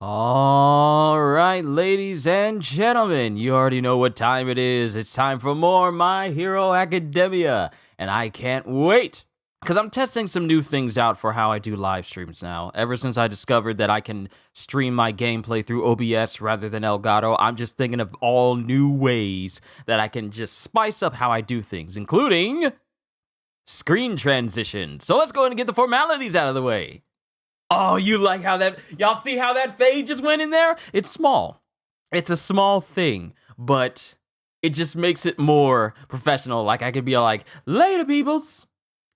All right, ladies and gentlemen, you already know what time it is. It's time for more My Hero Academia, and I can't wait because I'm testing some new things out for how I do live streams now. Ever since I discovered that I can stream my gameplay through OBS rather than Elgato, I'm just thinking of all new ways that I can just spice up how I do things, including screen transition. So let's go ahead and get the formalities out of the way. Oh, you like how that... Y'all see how that fade just went in there? It's small. It's a small thing, but it just makes it more professional. Like, I could be like, later, peoples,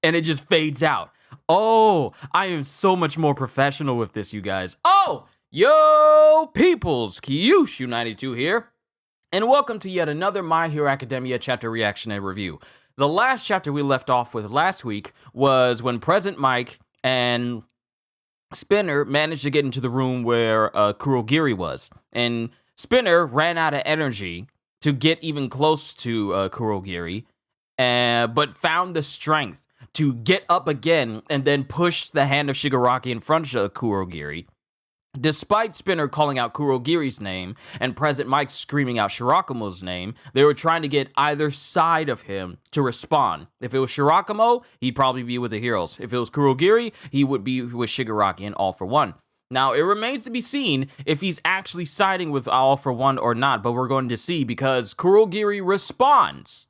and it just fades out. Oh, I am so much more professional with this, you guys. Oh, yo, peoples, Kyushu92 here, and welcome to yet another My Hero Academia chapter reaction and review. The last chapter we left off with last week was when President Mike and Spinner managed to get into the room where Kurogiri was, and Spinner ran out of energy to get even close to Kurogiri, but found the strength to get up again and then push the hand of Shigaraki in front of Kurogiri. Despite Spinner calling out Kurogiri's name and President Mike screaming out Shirakumo's name, they were trying to get either side of him to respond. If it was Shirakumo, he'd probably be with the heroes. If it was Kurogiri, he would be with Shigaraki and All For One. Now, it remains to be seen if he's actually siding with All For One or not, but we're going to see because Kurogiri responds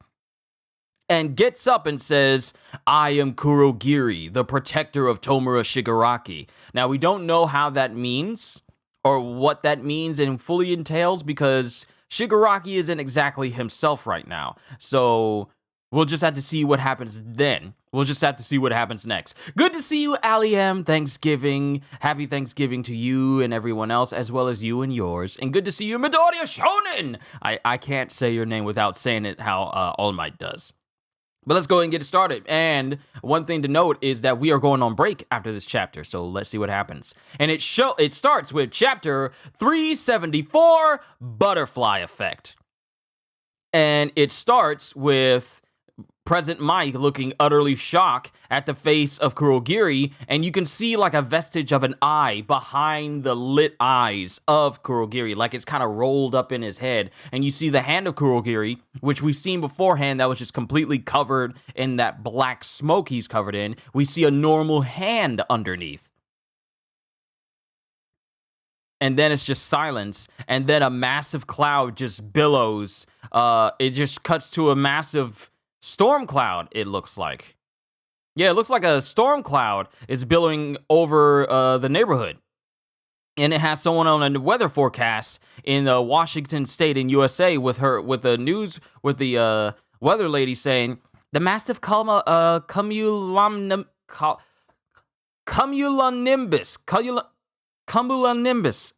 and gets up and says, I am Kurogiri, the protector of Tomura Shigaraki. Now, we don't know how that means, or what that means and fully entails, because Shigaraki isn't exactly himself right now. So, we'll just have to see what happens then. We'll just have to see what happens next. Good to see you, Ali M. Thanksgiving. Happy Thanksgiving to you and everyone else, as well as you and yours. And good to see you, Midoriya Shonen! I can't say your name without saying it how All Might does. But let's go ahead and get it started. And one thing to note is that we are going on break after this chapter. So let's see what happens. And it starts with chapter 374, Butterfly Effect. And it starts with President Mike looking utterly shocked at the face of Kurogiri, and you can see like a vestige of an eye behind the lit eyes of Kurogiri, like it's kind of rolled up in his head, and you see the hand of Kurogiri, which we've seen beforehand that was just completely covered in that black smoke he's covered in. We see a normal hand underneath. And then it's just silence, and then a massive cloud just billows. It just cuts to a massive storm cloud, it looks like. Yeah, it looks like a storm cloud is billowing over the neighborhood. And it has someone on a weather forecast in Washington State in USA with the weather lady saying, the massive cumulonimbus.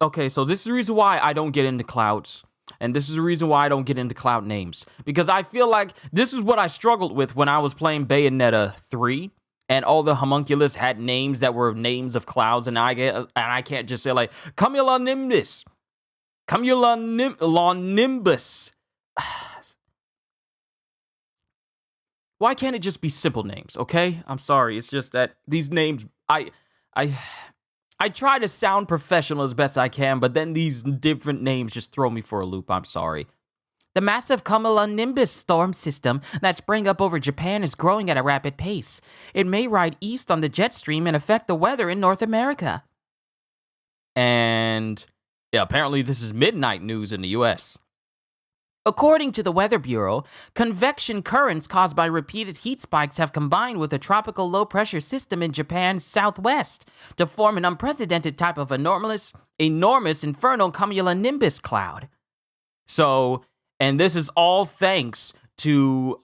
Okay, so this is the reason why I don't get into clouds. And this is the reason why I don't get into cloud names. Because I feel like this is what I struggled with when I was playing Bayonetta 3. And all the homunculus had names that were names of clouds. And I can't just say like, Cumulonimbus. Cumulonimbus. Why can't it just be simple names, okay? I'm sorry. It's just that these names, I try to sound professional as best I can, but then these different names just throw me for a loop. I'm sorry. The massive cumulonimbus storm system that sprang up over Japan is growing at a rapid pace. It may ride east on the jet stream and affect the weather in North America. And yeah, apparently this is midnight news in the US. According to the Weather Bureau, convection currents caused by repeated heat spikes have combined with a tropical low-pressure system in Japan's southwest to form an unprecedented type of enormous infernal cumulonimbus cloud. So, and this is all thanks to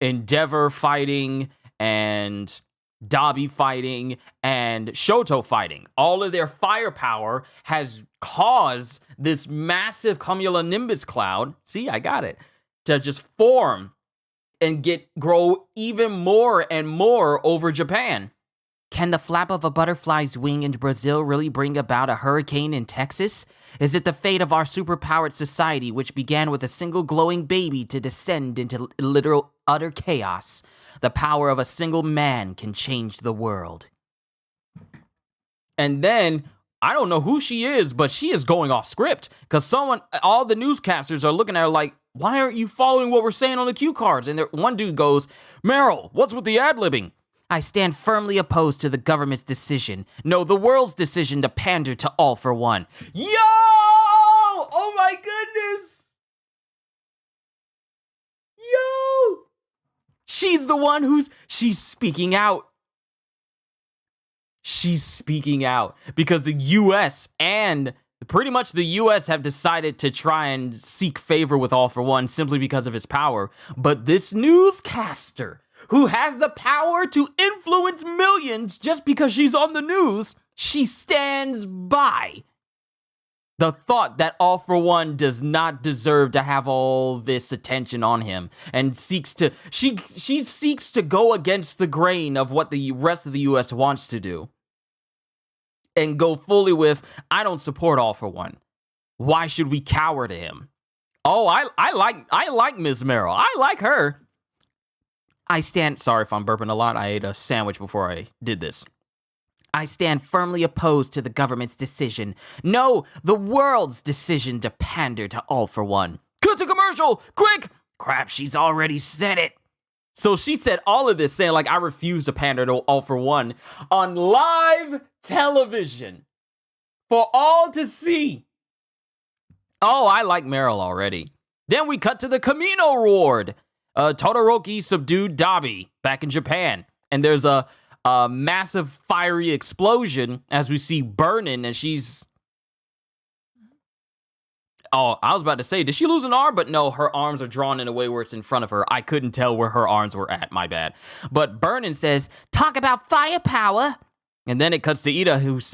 Endeavor fighting and Dabi fighting and Shoto fighting. All of their firepower has caused this massive cumulonimbus cloud, see, I got it, to just form and grow even more and more over Japan. Can the flap of a butterfly's wing in Brazil really bring about a hurricane in Texas? Is it the fate of our superpowered society, which began with a single glowing baby, to descend into literal utter chaos? The power of a single man can change the world. And then I don't know who she is, but she is going off script because all the newscasters are looking at her like, why aren't you following what we're saying on the cue cards? And one dude goes, Meryl, what's with the ad-libbing? I stand firmly opposed to the government's decision. No, the world's decision to pander to All for One. Yo! Oh my goodness! Yo! She's the one she's speaking out. She's speaking out because the U.S. and pretty much the U.S. have decided to try and seek favor with All for One simply because of his power. But this newscaster, who has the power to influence millions just because she's on the news, she stands by the thought that All for One does not deserve to have all this attention on him, and she seeks to go against the grain of what the rest of the U.S. wants to do, and go fully with, I don't support All for One. Why should we cower to him? Oh, I like Ms. Meryl. I like her. Sorry if I'm burping a lot. I ate a sandwich before I did this. I stand firmly opposed to the government's decision. No, the world's decision to pander to All for One. Cut to commercial! Quick! Crap, she's already said it. So she said all of this saying, like, I refuse to pander to All for One on live television for all to see. Oh, I like Meryl already. Then we cut to the Camino Ward. Todoroki subdued Dabi back in Japan. And there's a massive fiery explosion as we see Burnin, and she's... Oh, I was about to say, did she lose an arm? But no, her arms are drawn in a way where it's in front of her. I couldn't tell where her arms were at, my bad. But Burnin says, talk about firepower. And then it cuts to Ida, who's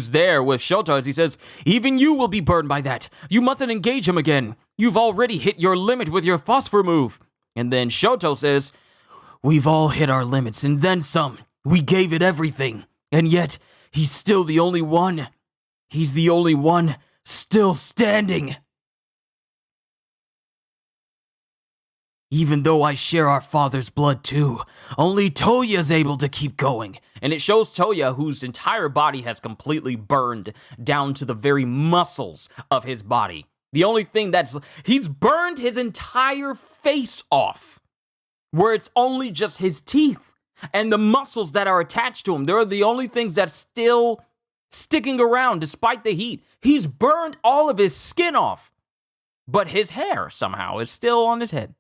there with Shoto, as he says, even you will be burned by that. You mustn't engage him again. You've already hit your limit with your phosphor move. And then Shoto says, we've all hit our limits and then some. We gave it everything. And yet, he's still the only one. He's the only one still standing. Even though I share our father's blood too, only Toya's able to keep going. And it shows Toya, whose entire body has completely burned down to the very muscles of his body. The only thing he's burned his entire face off, where it's only just his teeth and the muscles that are attached to him. They're the only things that's still sticking around despite the heat. He's burned all of his skin off, but his hair somehow is still on his head.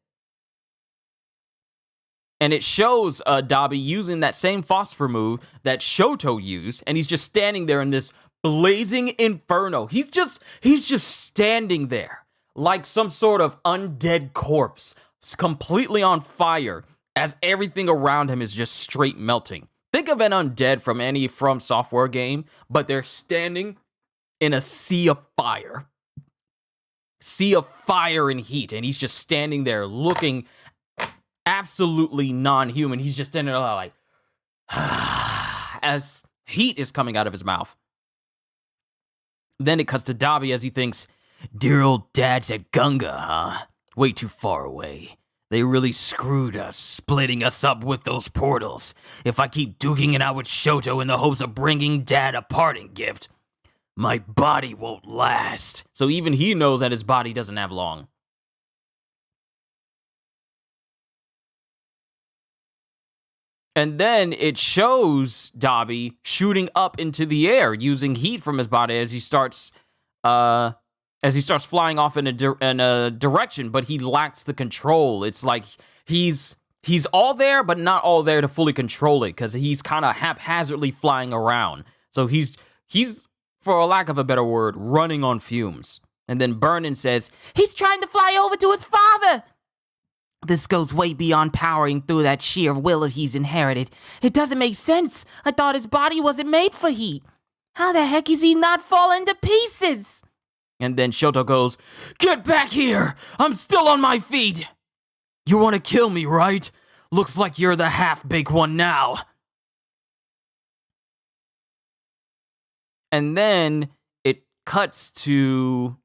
And it shows Dabi using that same phosphor move that Shoto used, and he's just standing there in this blazing inferno. He's just standing there like some sort of undead corpse, completely on fire, as everything around him is just straight melting. Think of an undead from any From Software game, but they're standing in a sea of fire. Sea of fire and heat, and he's just standing there looking absolutely non-human. He's just standing there like, as heat is coming out of his mouth. Then it cuts to Dabi as he thinks, dear old dad's at Gunga, huh? Way too far away. They really screwed us, splitting us up with those portals. If I keep duking it out with Shoto in the hopes of bringing Dad a parting gift, my body won't last. So even he knows that his body doesn't have long. And then it shows Dabi shooting up into the air using heat from his body as he starts flying off in a direction, but he lacks the control. It's like he's all there, but not all there to fully control it, because he's kind of haphazardly flying around. So he's, for a lack of a better word, running on fumes. And then Burnin says, he's trying to fly over to his father. This goes way beyond powering through that sheer will he's inherited. It doesn't make sense. I thought his body wasn't made for heat. How the heck is he not falling to pieces? And then Shoto goes, get back here! I'm still on my feet! You want to kill me, right? Looks like you're the half-baked one now. And then it cuts to...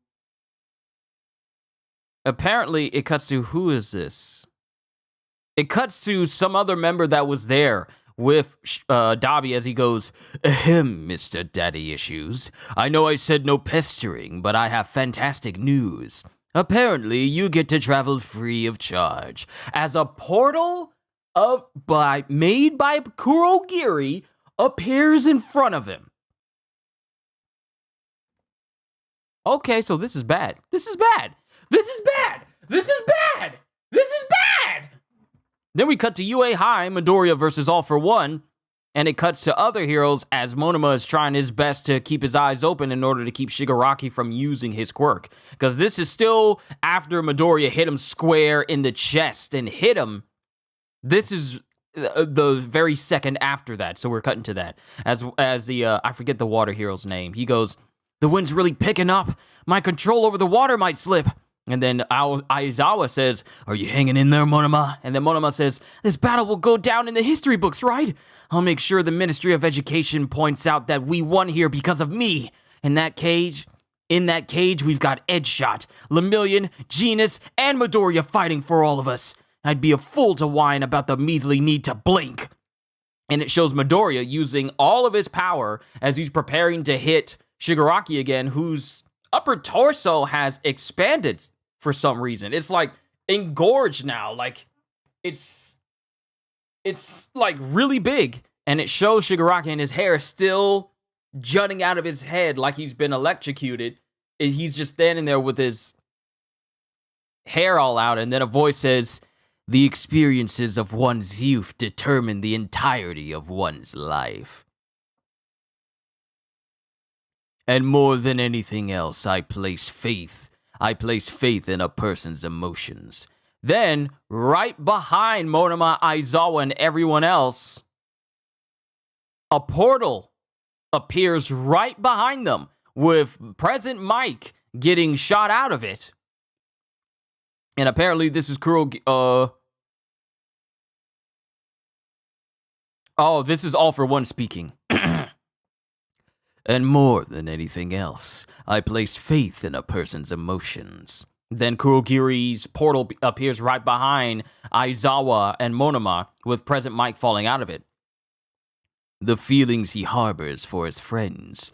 Apparently, it cuts to, who is this? It cuts to some other member that was there with Dabi as he goes, "Ahem, Mr. Daddy Issues. I know I said no pestering, but I have fantastic news. Apparently, you get to travel free of charge." As a portal made by Kurogiri appears in front of him. Okay, so this is bad. This is bad. This is bad. This is bad. This is bad. Then we cut to UA High, Midoriya versus All For One, and it cuts to other heroes as Monoma is trying his best to keep his eyes open in order to keep Shigaraki from using his quirk. Because this is still after Midoriya hit him square in the chest and hit him. This is the very second after that, so we're cutting to that. As the, I forget the water hero's name, he goes, "The wind's really picking up. My control over the water might slip." And then Aizawa says, "Are you hanging in there, Monoma?" And then Monoma says, "This battle will go down in the history books, right? I'll make sure the Ministry of Education points out that we won here because of me. In that cage, we've got Edgeshot, Lemillion, Genis, and Midoriya fighting for all of us. I'd be a fool to whine about the measly need to blink." And it shows Midoriya using all of his power as he's preparing to hit Shigaraki again, whose upper torso has expanded for some reason. It's like engorged now. Like it's like really big. And it shows Shigaraki and his hair still jutting out of his head like he's been electrocuted. And he's just standing there with his hair all out. And then a voice says, "The experiences of one's youth determine the entirety of one's life. And more than anything else, I place faith in a person's emotions." Then, right behind Monoma, Aizawa, and everyone else, a portal appears right behind them, with Present Mike getting shot out of it. And apparently this is this is All For One speaking. "And more than anything else, I place faith in a person's emotions." Then Kurogiri's portal appears right behind Aizawa and Monoma, with Present Mike falling out of it. "The feelings he harbors for his friends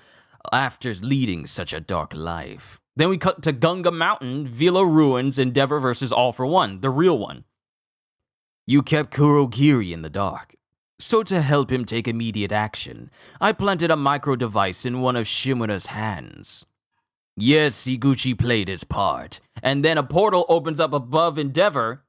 after leading such a dark life." Then we cut to Gunga Mountain, Vila Ruins, Endeavor versus All For One, the real one. "You kept Kurogiri in the dark. So to help him take immediate action, I planted a micro-device in one of Shimura's hands. Yes, Iguchi played his part." And then a portal opens up above Endeavor,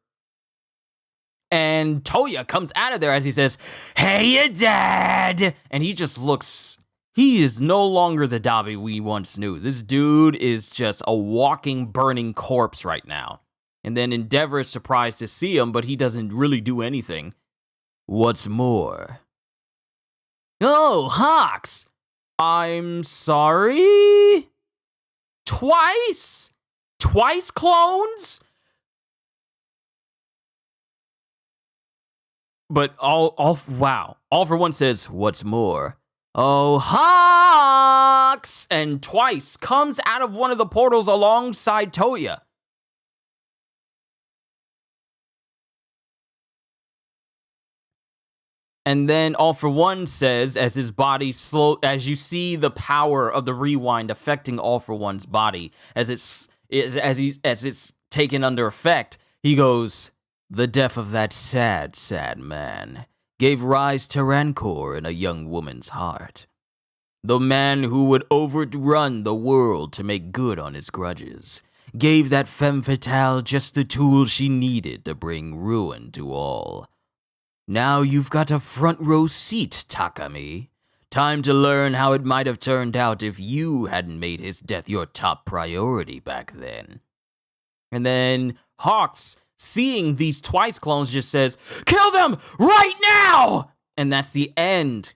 and Toya comes out of there as he says, "Hey, ya dad!" And he just looks, he is no longer the Dabi we once knew. This dude is just a walking, burning corpse right now. And then Endeavor is surprised to see him, but he doesn't really do anything. "What's more?" "Oh, Hawks! I'm sorry? Twice? Twice clones?" But wow. All For One says, "What's more?" "Oh, Hawks!" And Twice comes out of one of the portals alongside Toya. And then All For One says, as his body as you see the power of the rewind affecting All For One's body, as it's taken under effect, he goes, "The death of that sad, sad man gave rise to rancor in a young woman's heart. The man who would overrun the world to make good on his grudges gave that femme fatale just the tools she needed to bring ruin to all. Now you've got a front row seat, Takami. Time to learn how it might have turned out if you hadn't made his death your top priority back then." And then Hawks, seeing these Twice clones, just says, "Kill them right now!" And that's the end.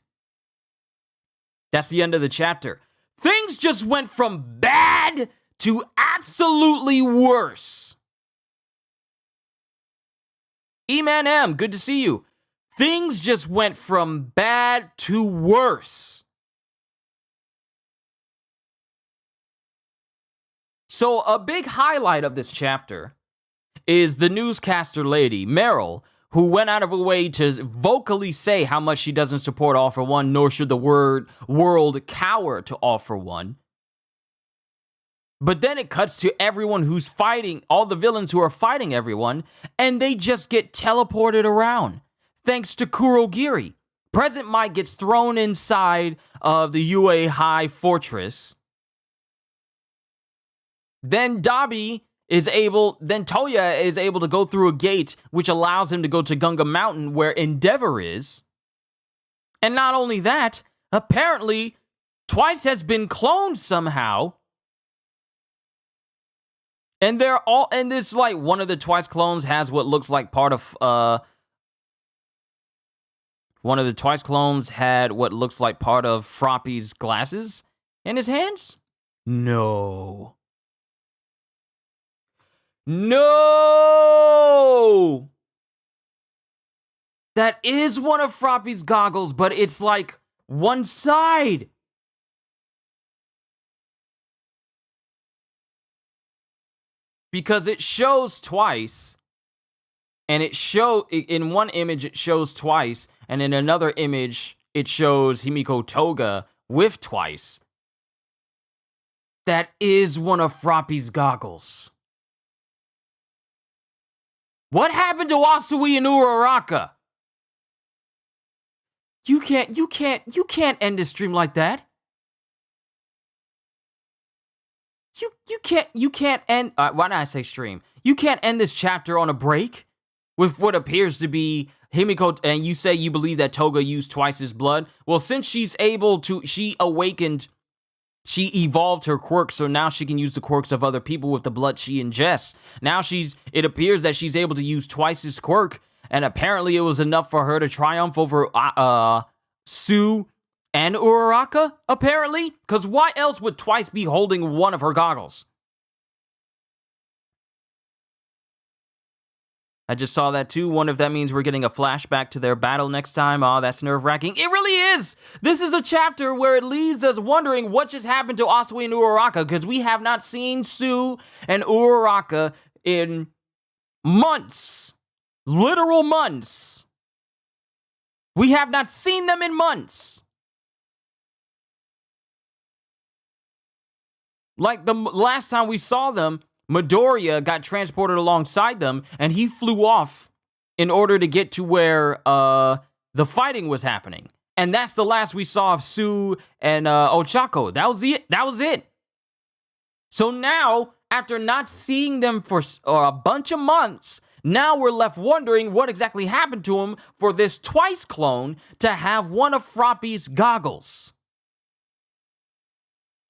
That's the end of the chapter. Things just went from bad to absolutely worse. E-Man M, good to see you. Things just went from bad to worse. So a big highlight of this chapter is the newscaster lady, Meryl, who went out of her way to vocally say how much she doesn't support All for One, nor should the world cower to All for One. But then it cuts to everyone who's fighting, all the villains who are fighting everyone, and they just get teleported around, thanks to Kurogiri. President Mike gets thrown inside of the UA High Fortress. Then Toya is able to go through a gate, which allows him to go to Gunga Mountain, where Endeavor is. And not only that, apparently, Twice has been cloned somehow. And they're all, and this, like, one of the Twice clones has what looks like part of, one of the Twice clones had what looks like part of Froppy's glasses in his hands? No. No! That is one of Froppy's goggles, but it's like one side. Because it shows Twice, and in one image it shows Twice, and in another image it shows Himiko Toga with Twice. That is one of Froppy's goggles. What happened to Asui and Uraraka? You can't end this stream like that. You can't end, why did I say stream? You can't end this chapter on a break with what appears to be Himiko, and you say you believe that Toga used Twice's blood. Well, since she evolved her quirk, so now she can use the quirks of other people with the blood she ingests. Now it appears that she's able to use Twice's quirk, and apparently it was enough for her to triumph over Sue and Uraraka, apparently? Because why else would Twice be holding one of her goggles? I just saw that too. Wonder if that means we're getting a flashback to their battle next time. Oh, that's nerve-wracking. It really is! This is a chapter where it leaves us wondering what just happened to Asui and Uraraka, because we have not seen Sue and Uraraka in months. Literal months. We have not seen them in months. Like the last time we saw them, Midoriya got transported alongside them, and he flew off in order to get to where the fighting was happening. And that's the last we saw of Sue and Ochako. That was it. So now, after not seeing them for a bunch of months, now we're left wondering what exactly happened to him for this Twice clone to have one of Froppy's goggles.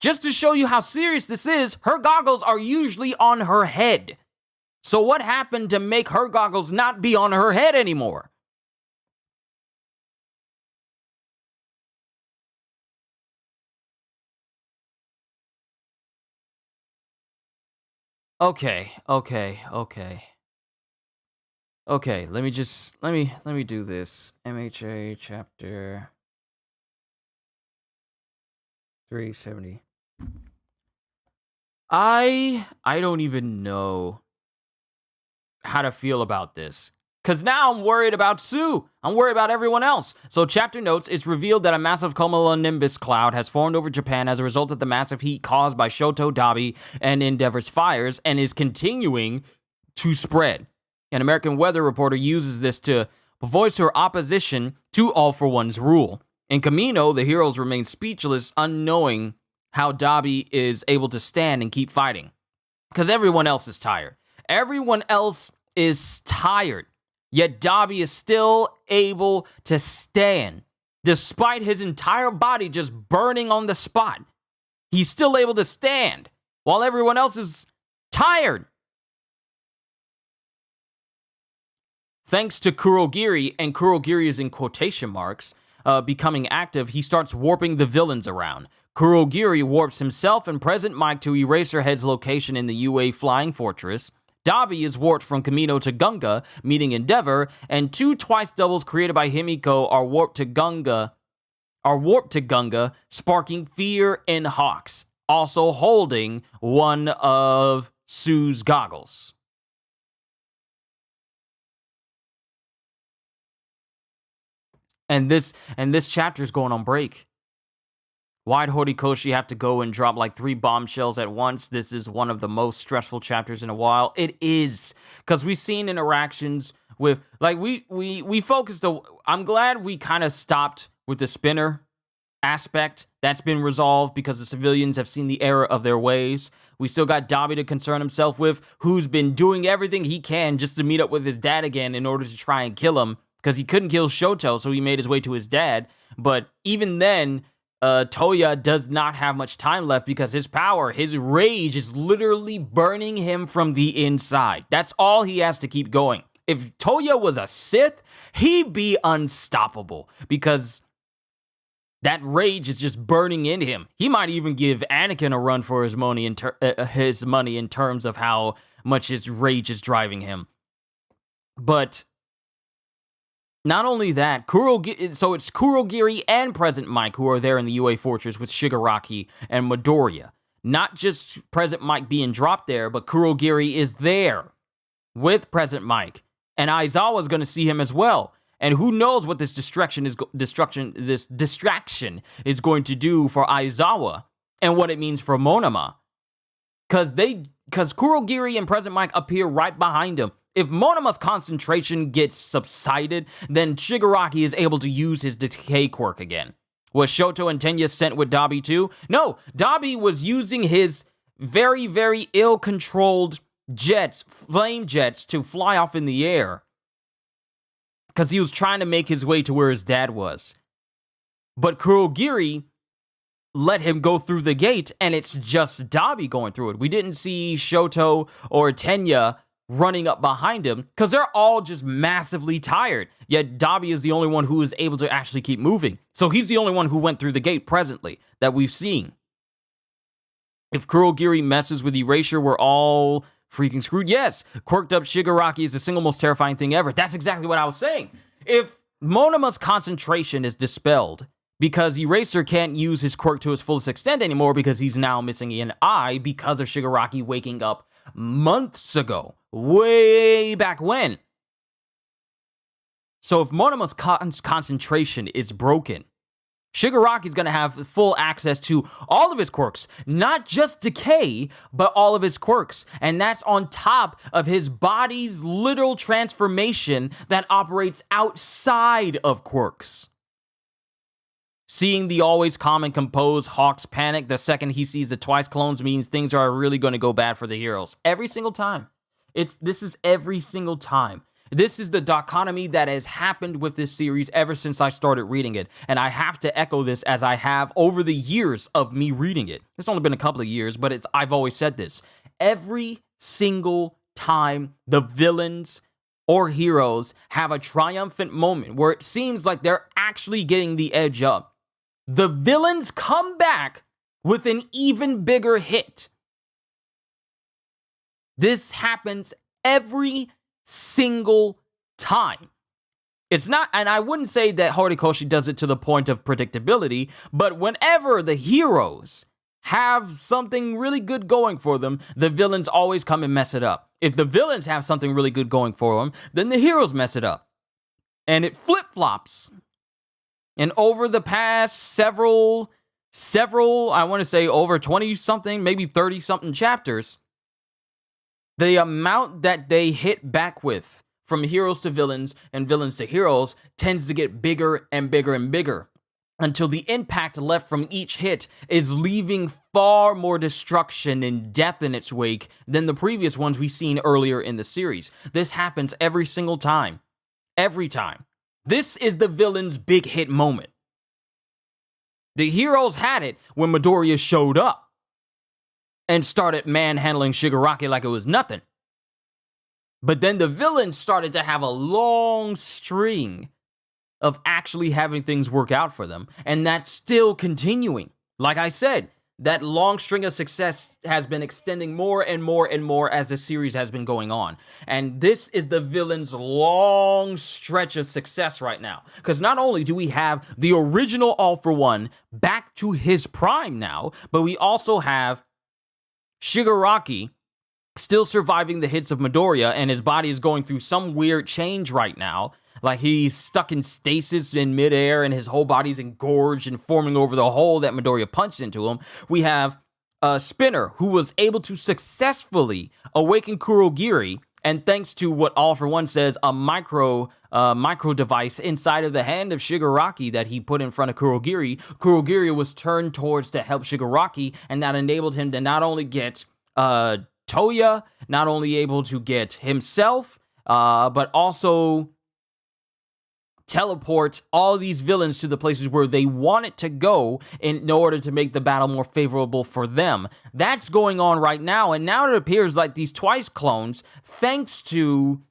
Just to show you how serious this is, her goggles are usually on her head. So what happened to make her goggles not be on her head anymore? Okay, let me do this. MHA chapter 370. I don't even know how to feel about this. Because now I'm worried about Sue. I'm worried about everyone else. So chapter notes, it's revealed that a massive cumulonimbus cloud has formed over Japan as a result of the massive heat caused by Shoto, Dabi, and Endeavor's fires, and is continuing to spread. An American weather reporter uses this to voice her opposition to All for One's rule. In Kamino, the heroes remain speechless, unknowing how Dabi is able to stand and keep fighting. Because everyone else is tired. Everyone else is tired. Yet Dabi is still able to stand. Despite his entire body just burning on the spot. He's still able to stand. While everyone else is tired. Thanks to Kurogiri, and Kurogiri is in quotation marks, becoming active, he starts warping the villains around. Kurogiri warps himself and President Mike to Eraserhead's location in the UA Flying Fortress. Dabi is warped from Kamino to Gunga, meeting Endeavor, and two Twice doubles created by Himiko are warped to Gunga, sparking fear in Hawks, also holding one of Sue's goggles. And this chapter is going on break. Why'd Horikoshi have to go and drop like 3 bombshells at once? This is one of the most stressful chapters in a while. It is, because we've seen interactions with, like, we focused. I'm glad we kind of stopped with the spinner aspect. That's been resolved because the civilians have seen the error of their ways. We still got Dabi to concern himself with, who's been doing everything he can just to meet up with his dad again in order to try and kill him, because he couldn't kill Shoto, so he made his way to his dad. But even then, Toya does not have much time left because his power, his rage is literally burning him from the inside. That's all he has to keep going. If Toya was a Sith, he'd be unstoppable because that rage is just burning in him. He might even give Anakin a run for his money in terms of how much his rage is driving him. But not only that, so it's Kurogiri and Present Mike who are there in the UA Fortress with Shigaraki and Midoriya. Not just Present Mike being dropped there, but Kurogiri is there with Present Mike. And Aizawa's going to see him as well. And who knows what this distraction is going to do for Aizawa and what it means for Monoma. Because Kurogiri and Present Mike appear right behind him. If Monoma's concentration gets subsided, then Shigaraki is able to use his decay quirk again. Was Shoto and Tenya sent with Dabi too? No, Dabi was using his very, very ill-controlled jets, flame jets, to fly off in the air. Because he was trying to make his way to where his dad was. But Kurogiri let him go through the gate, and it's just Dabi going through it. We didn't see Shoto or Tenya running up behind him, because they're all just massively tired. Yet Dabi is the only one who is able to actually keep moving. So he's the only one who went through the gate presently that we've seen. If Kurogiri messes with Erasure, we're all freaking screwed. Yes, quirked up Shigaraki is the single most terrifying thing ever. That's exactly what I was saying. If Monoma's concentration is dispelled because Eraser can't use his quirk to his fullest extent anymore because he's now missing an eye because of Shigaraki waking up months ago, way back when. So if Monoma's concentration is broken, Shigaraki's going to have full access to all of his quirks, not just decay, but all of his quirks. And that's on top of his body's literal transformation that operates outside of quirks. Seeing the always calm and composed Hawks panic the second he sees the Twice clones means things are really going to go bad for the heroes. Every single time. This is every single time. This is the dichotomy that has happened with this series ever since I started reading it. And I have to echo this as I have over the years of me reading it. It's only been a couple of years, but I've always said this. Every single time the villains or heroes have a triumphant moment where it seems like they're actually getting the edge up, the villains come back with an even bigger hit. This happens every single time. It's not, and I wouldn't say that Horikoshi does it to the point of predictability, but whenever the heroes have something really good going for them, the villains always come and mess it up. If the villains have something really good going for them, then the heroes mess it up. And it flip-flops. And over the past several, I want to say over 20-something, maybe 30-something chapters, the amount that they hit back with from heroes to villains and villains to heroes tends to get bigger and bigger and bigger until the impact left from each hit is leaving far more destruction and death in its wake than the previous ones we've seen earlier in the series. This happens every single time. Every time. This is the villain's big hit moment. The heroes had it when Midoriya showed up and started manhandling Shigaraki like it was nothing. But then the villains started to have a long string of actually having things work out for them. And that's still continuing. Like I said, that long string of success has been extending more and more and more as the series has been going on. And this is the villain's long stretch of success right now. Because not only do we have the original All For One back to his prime now, but we also have Shigaraki still surviving the hits of Midoriya, and his body is going through some weird change right now like he's stuck in stasis in midair and his whole body's engorged and forming over the hole that Midoriya punched into him. We have Spinner, who was able to successfully awaken Kurogiri, and thanks to what All For One says, a micro device inside of the hand of Shigaraki that he put in front of Kurogiri, Kurogiri was turned towards to help Shigaraki, and that enabled him to not only get Toya, not only able to get himself, but also teleport all these villains to the places where they want it to go in order to make the battle more favorable for them. That's going on right now, and now it appears like these Twice clones, thanks to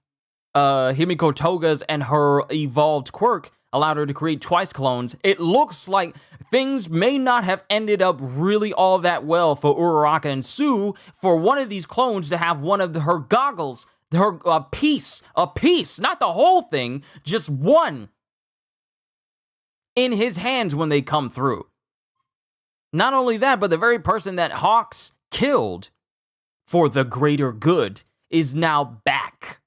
Himiko Toga's and her evolved quirk, allowed her to create Twice clones. It looks like things may not have ended up really all that well for Uraraka and Tsu for one of these clones to have one of her goggles, a piece, not the whole thing, just one in his hands when they come through. Not only that, but the very person that Hawks killed for the greater good is now back.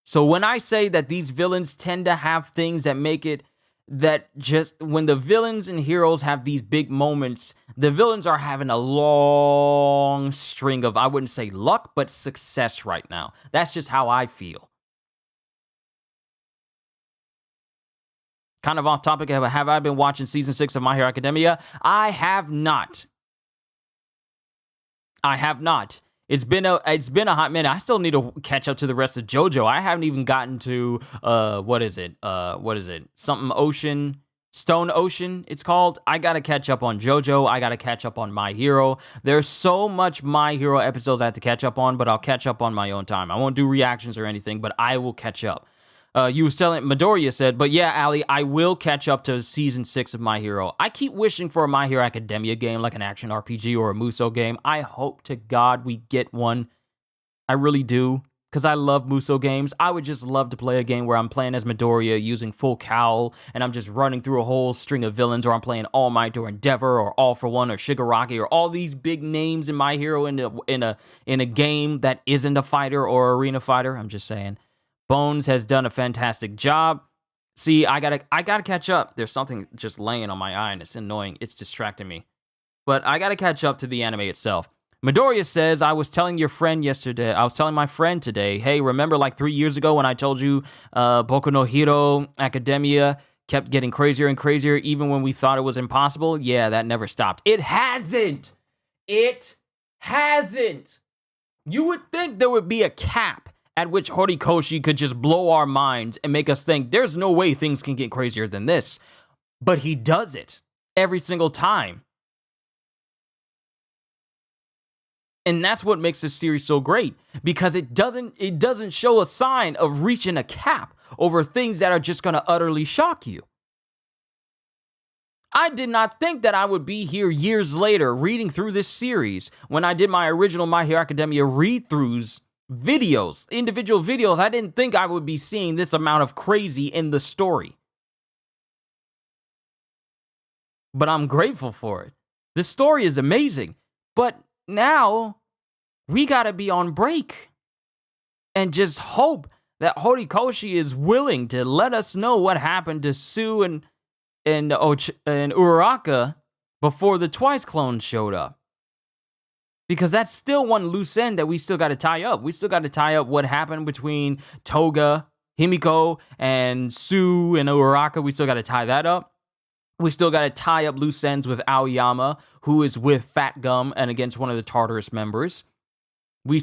So when I say that these villains tend to have things that make it that just when the villains and heroes have these big moments, the villains are having a long string of, I wouldn't say luck, but success right now. That's just how I feel. Kind of off topic, have I been watching season 6 of My Hero Academia? I have not. It's been a hot minute. I still need to catch up to the rest of JoJo. I haven't even gotten to what is it? Something Ocean, Stone Ocean. It's called. I gotta catch up on JoJo. I gotta catch up on My Hero. There's so much My Hero episodes I have to catch up on, but I'll catch up on my own time. I won't do reactions or anything, but I will catch up. You was telling Midoriya said, but yeah, Ali, I will catch up to season 6 of My Hero. I keep wishing for a My Hero Academia game, like an action RPG or a Musou game. I hope to God we get one. I really do, because I love Musou games. I would just love to play a game where I'm playing as Midoriya using full cowl, and I'm just running through a whole string of villains, or I'm playing All Might or Endeavor or All For One or Shigaraki or all these big names in My Hero in a game that isn't a fighter or arena fighter. I'm just saying. Bones has done a fantastic job. See, I gotta catch up. There's something just laying on my eye, and it's annoying. It's distracting me. But I gotta catch up to the anime itself. Midoriya says, I was telling my friend today, hey, remember like 3 years ago when I told you Boku no Hero Academia kept getting crazier and crazier even when we thought it was impossible? Yeah, that never stopped. It hasn't. It hasn't. You would think there would be a cap at which Horikoshi could just blow our minds and make us think there's no way things can get crazier than this. But he does it every single time. And that's what makes this series so great, because it doesn't show a sign of reaching a cap over things that are just going to utterly shock you. I did not think that I would be here years later reading through this series when I did my original My Hero Academia read-throughs videos, individual videos. I didn't think I would be seeing this amount of crazy in the story. But I'm grateful for it. The story is amazing. But now we gotta be on break and just hope that Horikoshi is willing to let us know what happened to Tsu and Uraraka before the Twice clones showed up. Because that's still one loose end that we still got to tie up. We still got to tie up what happened between Toga, Himiko, and Tsu and Uraraka. We still got to tie that up. We still got to tie up loose ends with Aoyama, who is with Fat Gum and against one of the Tartarus members. We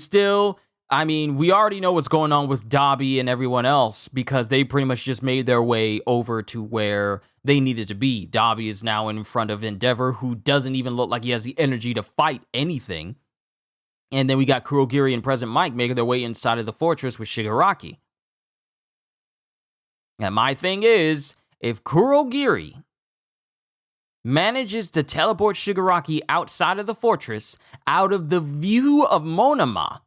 already know what's going on with Dabi and everyone else, because they pretty much just made their way over to where they needed to be. Dabi is now in front of Endeavor, who doesn't even look like he has the energy to fight anything. And then we got Kurogiri and Present Mike making their way inside of the fortress with Shigaraki. And my thing is, if Kurogiri manages to teleport Shigaraki outside of the fortress, out of the view of Monoma,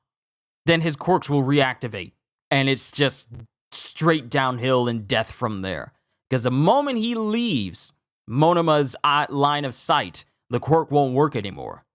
then his quirks will reactivate. And it's just straight downhill and death from there. Because the moment he leaves Monoma's line of sight, the quirk won't work anymore.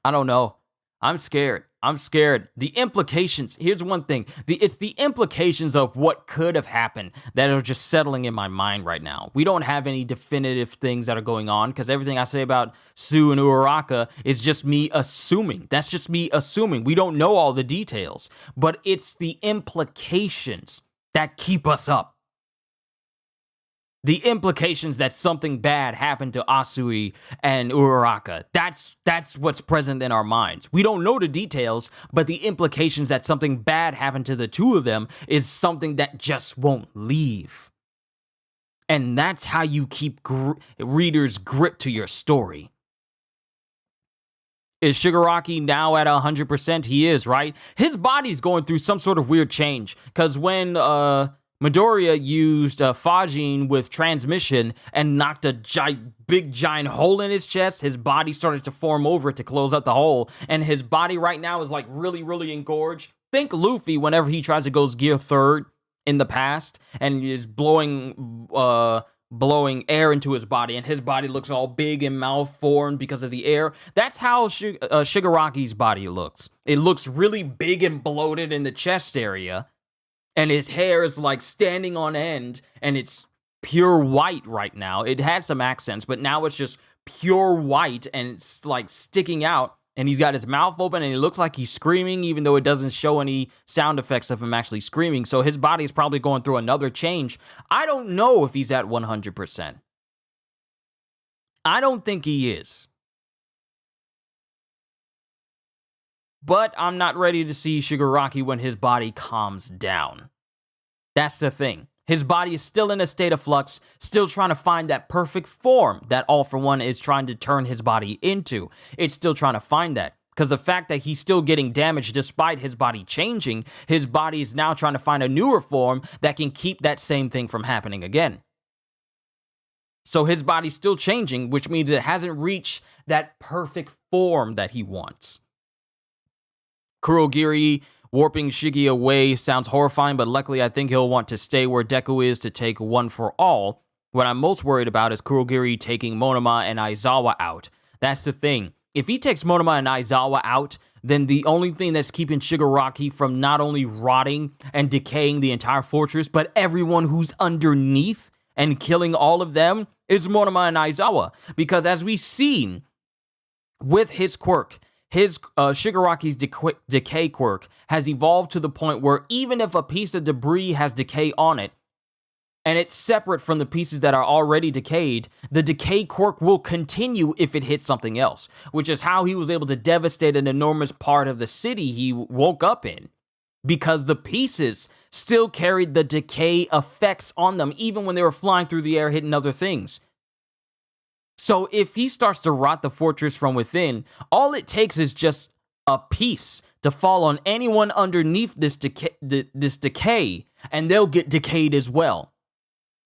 I don't know. I'm scared. I'm scared. The implications. Here's one thing. It's the implications of what could have happened that are just settling in my mind right now. We don't have any definitive things that are going on because everything I say about Sue and Uraraka is just me assuming. That's just me assuming. We don't know all the details, but it's the implications that keep us up. The implications that something bad happened to Asui and Uraraka. That's what's present in our minds. We don't know the details, but the implications that something bad happened to the two of them is something that just won't leave. And that's how you keep readers gripped to your story. Is Shigaraki now at 100%? He is, right? His body's going through some sort of weird change, because when Midoriya used Fajin with transmission and knocked a big giant hole in his chest, his body started to form over it to close up the hole, and his body right now is like really, really engorged. Think Luffy whenever he tries to go Gear 3rd in the past and is blowing air into his body, and his body looks all big and malformed because of the air. That's how Shigaraki's body looks. It looks really big and bloated in the chest area. And his hair is like standing on end, and it's pure white right now. It had some accents, but now it's just pure white, and it's like sticking out. And he's got his mouth open, and it looks like he's screaming, even though it doesn't show any sound effects of him actually screaming. So his body's probably going through another change. I don't know if he's at 100%. I don't think he is. But I'm not ready to see Shigaraki when his body calms down. That's the thing. His body is still in a state of flux, still trying to find that perfect form that All For One is trying to turn his body into. It's still trying to find that. Because the fact that he's still getting damaged despite his body changing, his body is now trying to find a newer form that can keep that same thing from happening again. So his body's still changing, which means it hasn't reached that perfect form that he wants. Kurogiri warping Shigi away sounds horrifying, but luckily I think he'll want to stay where Deku is to take One For All. What I'm most worried about is Kurogiri taking Monoma and Aizawa out. That's the thing. If he takes Monoma and Aizawa out, then the only thing that's keeping Shigaraki from not only rotting and decaying the entire fortress, but everyone who's underneath and killing all of them is Monoma and Aizawa. Because as we've seen with his quirk, his Shigaraki's decay quirk has evolved to the point where even if a piece of debris has decay on it, and it's separate from the pieces that are already decayed, the decay quirk will continue if it hits something else, which is how he was able to devastate an enormous part of the city he woke up in, because the pieces still carried the decay effects on them, even when they were flying through the air hitting other things. So if he starts to rot the fortress from within, all it takes is just a piece to fall on anyone underneath this decay, and they'll get decayed as well.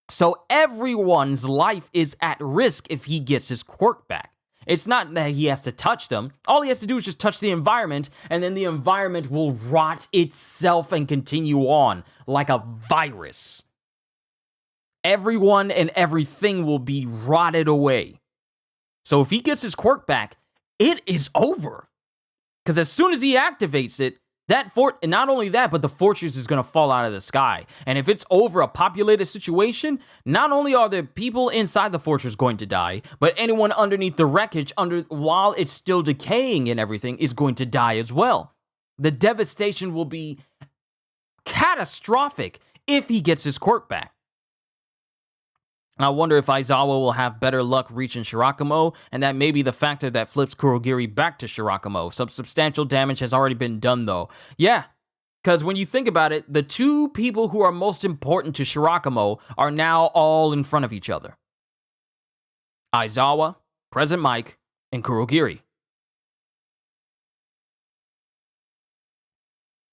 So everyone's life is at risk if he gets his quirk back. It's not that he has to touch them. All he has to do is just touch the environment, and then the environment will rot itself and continue on like a virus. Everyone and everything will be rotted away. So if he gets his quirk back, it is over. Because as soon as he activates it, and not only that, but the fortress is going to fall out of the sky. And if it's over a populated situation, not only are the people inside the fortress going to die, but anyone underneath the wreckage while it's still decaying and everything is going to die as well. The devastation will be catastrophic if he gets his quirk back. I wonder if Aizawa will have better luck reaching Shirakumo, and that may be the factor that flips Kurogiri back to Shirakumo. Some substantial damage has already been done, though. Yeah, because when you think about it, the two people who are most important to Shirakumo are now all in front of each other. Aizawa, Present Mic, and Kurogiri.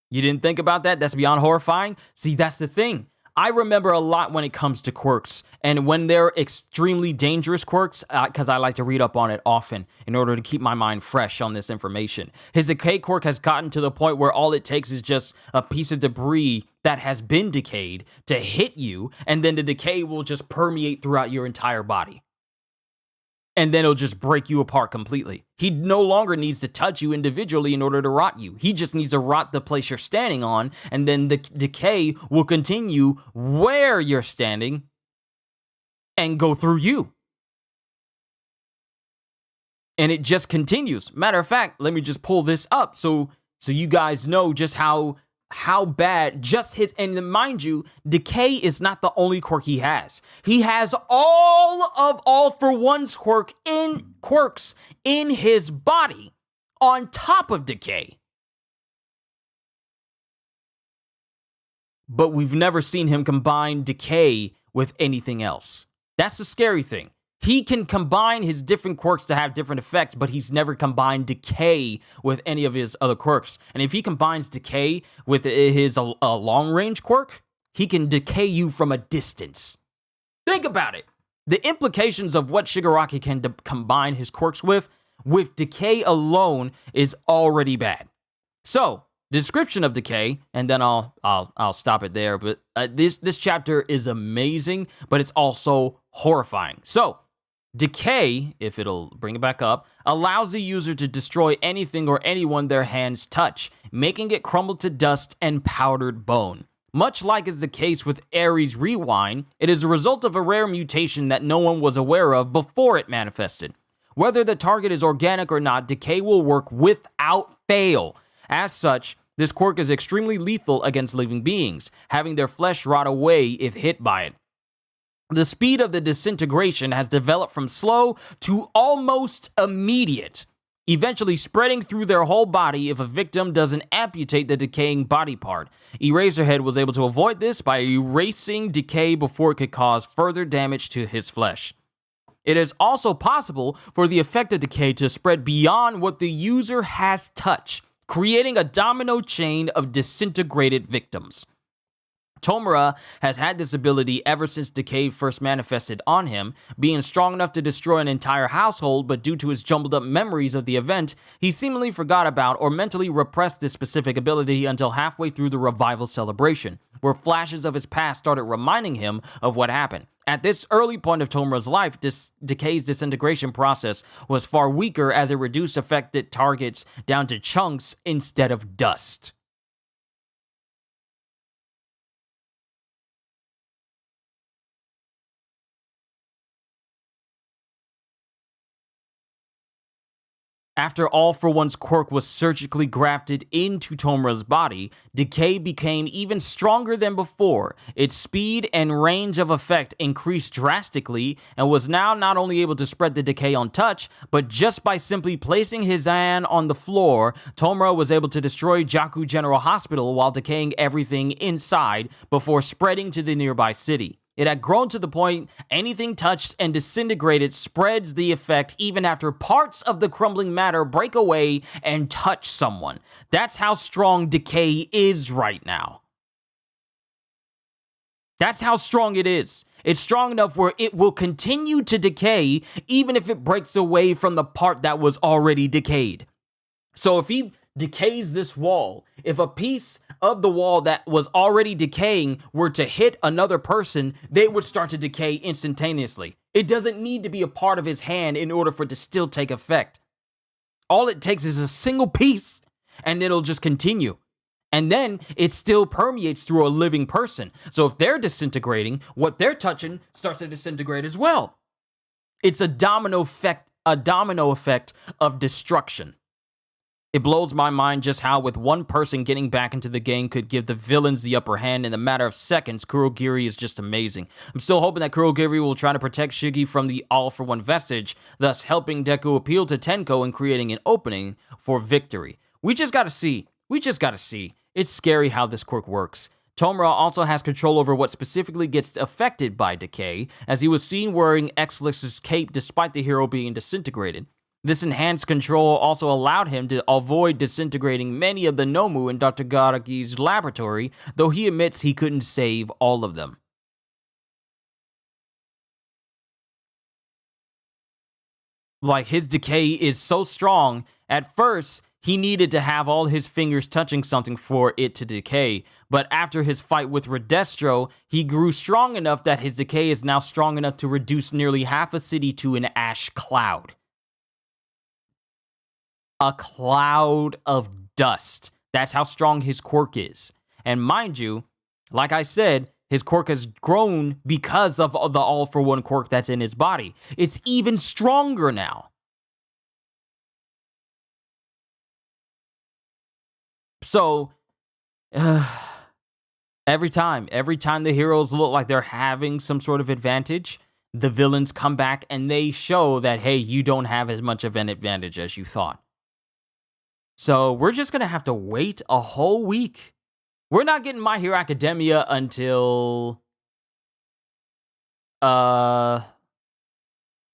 You didn't think about that? That's beyond horrifying? See, that's the thing. I remember a lot when it comes to quirks, and when they're extremely dangerous quirks, because I like to read up on it often in order to keep my mind fresh on this information. His decay quirk has gotten to the point where all it takes is just a piece of debris that has been decayed to hit you, and then the decay will just permeate throughout your entire body. and then it'll just break you apart completely. He no longer needs to touch you individually in order to rot you. He just needs to rot the place you're standing on, and then the decay will continue where you're standing and go through you. And it just continues. Matter of fact, let me just pull this up so you guys know just how bad just his, and mind you, decay is not the only quirk he has. He has all of All for One's quirks in his body on top of decay. But we've never seen him combine decay with anything else. That's the scary thing. He can combine his different quirks to have different effects, but he's never combined decay with any of his other quirks. And if he combines decay with his long-range quirk, he can decay you from a distance. Think about it. The implications of what Shigaraki can combine his quirks with decay alone is already bad. So, description of decay, and then I'll stop it there. But this chapter is amazing, but it's also horrifying. So, decay, if it'll bring it back up, allows the user to destroy anything or anyone their hands touch, making it crumble to dust and powdered bone. Much like is the case with Ares Rewind, it is a result of a rare mutation that no one was aware of before it manifested. Whether the target is organic or not, decay will work without fail. As such, this quirk is extremely lethal against living beings, having their flesh rot away if hit by it. The speed of the disintegration has developed from slow to almost immediate, eventually spreading through their whole body if a victim doesn't amputate the decaying body part. Eraserhead was able to avoid this by erasing decay before it could cause further damage to his flesh. It is also possible for the effect of decay to spread beyond what the user has touched, creating a domino chain of disintegrated victims. Tomura has had this ability ever since decay first manifested on him, being strong enough to destroy an entire household, but due to his jumbled up memories of the event, he seemingly forgot about or mentally repressed this specific ability until halfway through the revival celebration, where flashes of his past started reminding him of what happened. At this early point of Tomura's life, decay's disintegration process was far weaker as it reduced affected targets down to chunks instead of dust. After All for One's quirk was surgically grafted into Tomura's body, decay became even stronger than before. Its speed and range of effect increased drastically and was now not only able to spread the decay on touch, but just by simply placing his hand on the floor, Tomura was able to destroy Jaku General Hospital while decaying everything inside before spreading to the nearby city. It had grown to the point anything touched and disintegrated spreads the effect even after parts of the crumbling matter break away and touch someone. That's how strong decay is right now. That's how strong it is. It's strong enough where it will continue to decay even if it breaks away from the part that was already decayed. So if he decays this wall, if a piece of the wall that was already decaying were to hit another person, they would start to decay instantaneously. It doesn't need to be a part of his hand in order for it to still take effect. All it takes is a single piece, and it'll just continue. And then it still permeates through a living person. So if they're disintegrating, what they're touching starts to disintegrate as well. It's a domino effect of destruction. It blows my mind just how with one person getting back into the game could give the villains the upper hand in a matter of seconds. Kurogiri is just amazing. I'm still hoping that Kurogiri will try to protect Shigi from the All for One vestige, thus helping Deku appeal to Tenko and creating an opening for victory. We just gotta see. It's scary how this quirk works. Tomura also has control over what specifically gets affected by decay, as he was seen wearing Exlix's cape despite the hero being disintegrated. This enhanced control also allowed him to avoid disintegrating many of the Nomu in Dr. Garagi's laboratory, though he admits he couldn't save all of them. Like, his decay is so strong, at first, he needed to have all his fingers touching something for it to decay. But after his fight with Redestro, he grew strong enough that his decay is now strong enough to reduce nearly half a city to an ash cloud. A cloud of dust. That's how strong his quirk is. And mind you, like I said, his quirk has grown because of the all-for-one quirk that's in his body. It's even stronger now. So, every time the heroes look like they're having some sort of advantage, the villains come back and they show that, hey, you don't have as much of an advantage as you thought. So we're just going to have to wait a whole week. We're not getting My Hero Academia until... We're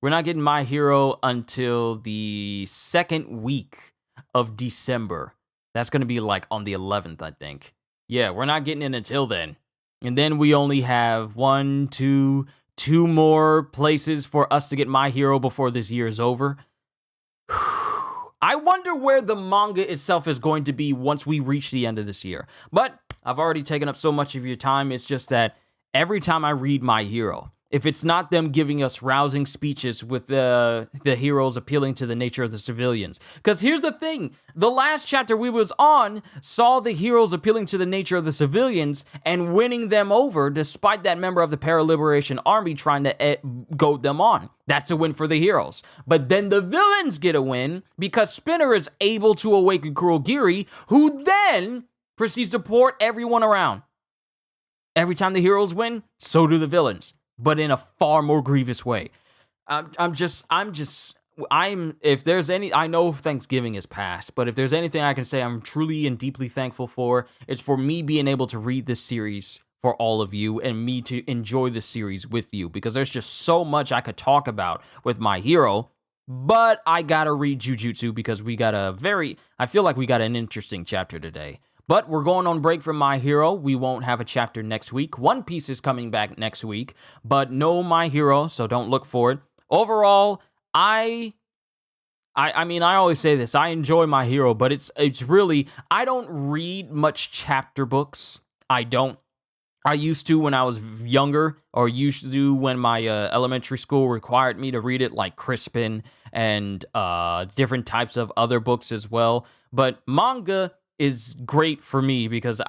not getting My Hero until the second week of December. That's going to be like on the 11th, I think. Yeah, we're not getting it until then. And then we only have two more places for us to get My Hero before this year is over. I wonder where the manga itself is going to be once we reach the end of this year. But I've already taken up so much of your time. It's just that every time I read My Hero, if it's not them giving us rousing speeches with the heroes appealing to the nature of the civilians. Because here's the thing. The last chapter we was on saw the heroes appealing to the nature of the civilians and winning them over despite that member of the Para-Liberation Army trying to goad them on. That's a win for the heroes. But then the villains get a win because Spinner is able to awaken Kurogiri, who then proceeds to port everyone around. Every time the heroes win, so do the villains, but in a far more grievous way. If there's any, I know Thanksgiving is past, but if there's anything I can say I'm truly and deeply thankful for, it's for me being able to read this series for all of you and me to enjoy the series with you, because there's just so much I could talk about with My Hero, but I gotta read Jujutsu because I feel like we got an interesting chapter today. But we're going on break from My Hero. We won't have a chapter next week. One Piece is coming back next week, but no My Hero, so don't look for it. Overall, I mean, I always say this. I enjoy My Hero, but it's really, I don't read much chapter books. I don't. I used to when I was younger, or used to when my elementary school required me to read it, like Crispin and different types of other books as well. But manga is great for me because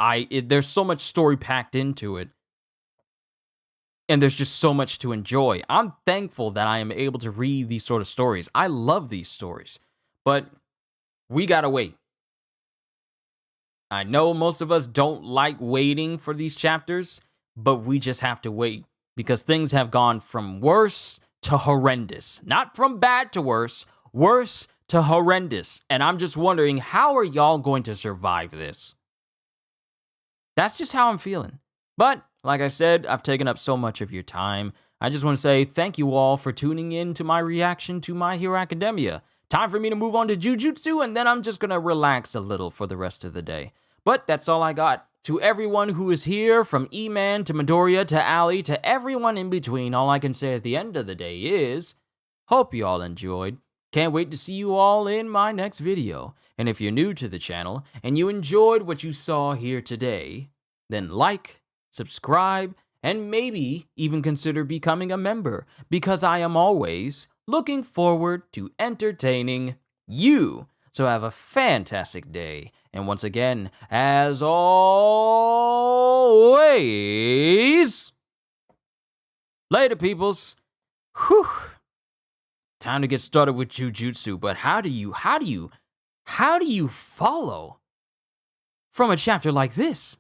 there's so much story packed into it. And there's just so much to enjoy. I'm thankful that I am able to read these sort of stories. I love these stories. But we gotta wait. I know most of us don't like waiting for these chapters, but we just have to wait because things have gone from worse to horrendous. Not from bad to worse to horrendous. And I'm just wondering, how are y'all going to survive this? That's just how I'm feeling. But, like I said, I've taken up so much of your time. I just want to say thank you all for tuning in to my reaction to My Hero Academia. Time for me to move on to Jujutsu, and then I'm just going to relax a little for the rest of the day. But that's all I got. To everyone who is here, from E-Man to Midoriya to Ali to everyone in between, all I can say at the end of the day is, hope you all enjoyed. Can't wait to see you all in my next video. And if you're new to the channel and you enjoyed what you saw here today, then like, subscribe, and maybe even consider becoming a member, because I am always looking forward to entertaining you. So have a fantastic day. And once again, as always, later, peoples. Whew. Time to get started with Jujutsu, but how do you follow from a chapter like this?